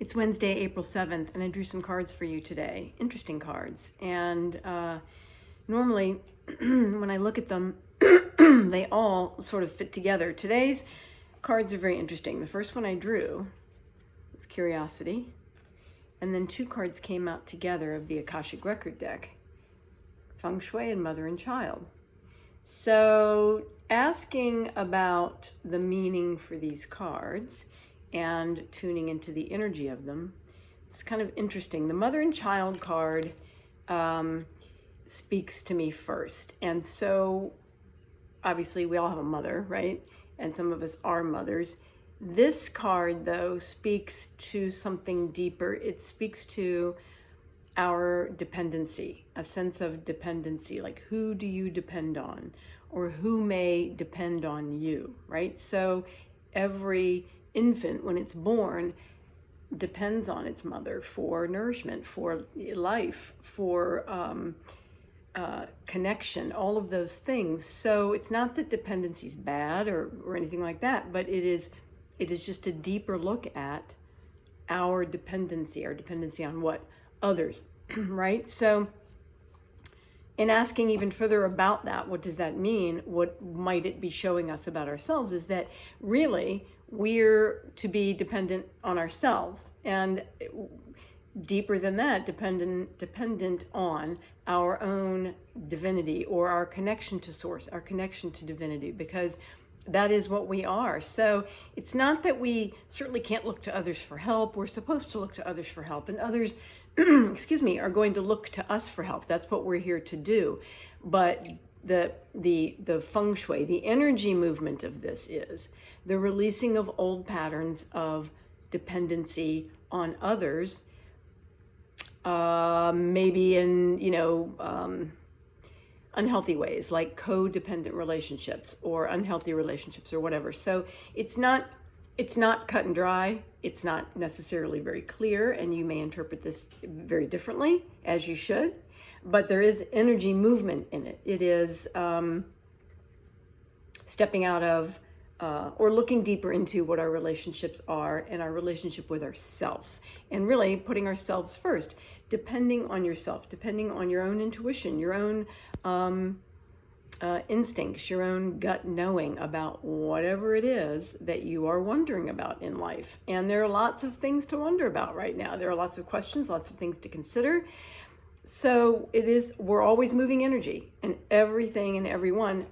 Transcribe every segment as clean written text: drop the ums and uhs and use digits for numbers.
It's Wednesday, April 7th, and I drew some cards for you today. Interesting cards. And normally, when I look at them, they all sort of fit together. Today's cards are very interesting. The first one I drew was Curiosity. And then two cards came out together of the Akashic Record deck, Feng Shui and Mother and Child. So asking about the meaning for these cards and tuning into the energy of them, it's kind of interesting. The Mother and Child card speaks to me first. And so obviously we all have a mother, right? And some of us are mothers. This card, though, speaks to something deeper. It speaks to our dependency, a sense of dependency, like who do you depend on, or who may depend on you, right? So every infant, when it's born, depends on its mother for nourishment, for life, for connection, all of those things. So it's not that dependency is bad or anything like that, but it is just a deeper look at our dependency on what? Others, right? So in asking even further about that, what does that mean? What might it be showing us about ourselves is that really we're to be dependent on ourselves, and deeper than that, dependent on our own divinity, or our connection to source, our connection to divinity, because that is what we are. So it's not that we certainly can't look to others for help. We're supposed to look to others for help, and others excuse me, are going to look to us for help. That's what we're here to do. But the feng shui, the energy movement of this is the releasing of old patterns of dependency on others, maybe in unhealthy ways, like codependent relationships or unhealthy relationships or whatever. So it's not cut and dry. It's not necessarily very clear, and you may interpret this very differently, as you should, but there is energy movement in it. It is stepping out of or looking deeper into what our relationships are and our relationship with ourself, and really putting ourselves first, depending on yourself, depending on your own intuition, your own instincts, your own gut knowing about whatever it is that you are wondering about in life. And there are lots of things to wonder about right now. There are lots of questions, lots of things to consider. So we're always moving energy, and everything and everyone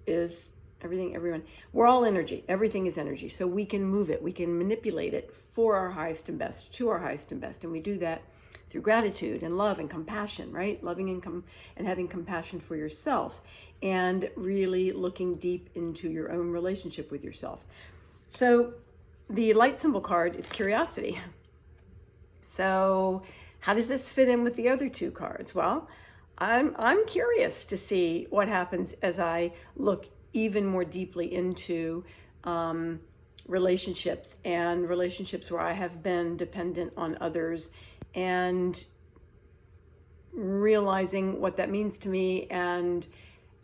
is everyone. We're all energy. Everything is energy. So we can move it. We can manipulate it for our highest and best, to our highest and best. And we do that through gratitude and love and compassion, right? Loving and having compassion for yourself, and really looking deep into your own relationship with yourself. So the light symbol card is Curiosity. So how does this fit in with the other two cards? Well, I'm curious to see what happens as I look even more deeply into relationships, and relationships where I have been dependent on others, and realizing what that means to me, and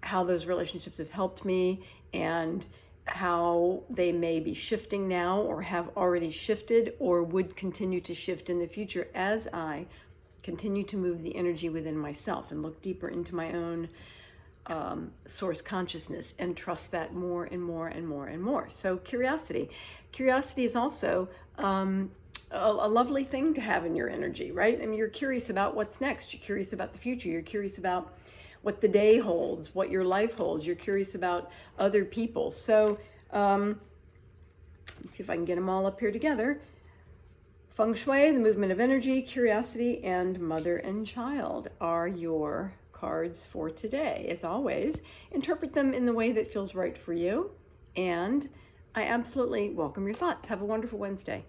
how those relationships have helped me, and how they may be shifting now, or have already shifted, or would continue to shift in the future as I continue to move the energy within myself and look deeper into my own source consciousness, and trust that more and more and more and more. So curiosity is also a lovely thing to have in your energy, right? I mean, you're curious about what's next. You're curious about the future. You're curious about what the day holds, what your life holds. You're curious about other people. So let me see if I can get them all up here together. Feng Shui, the movement of energy, curiosity, and Mother and Child are your cards for today. As always, interpret them in the way that feels right for you, and I absolutely welcome your thoughts. Have a wonderful Wednesday.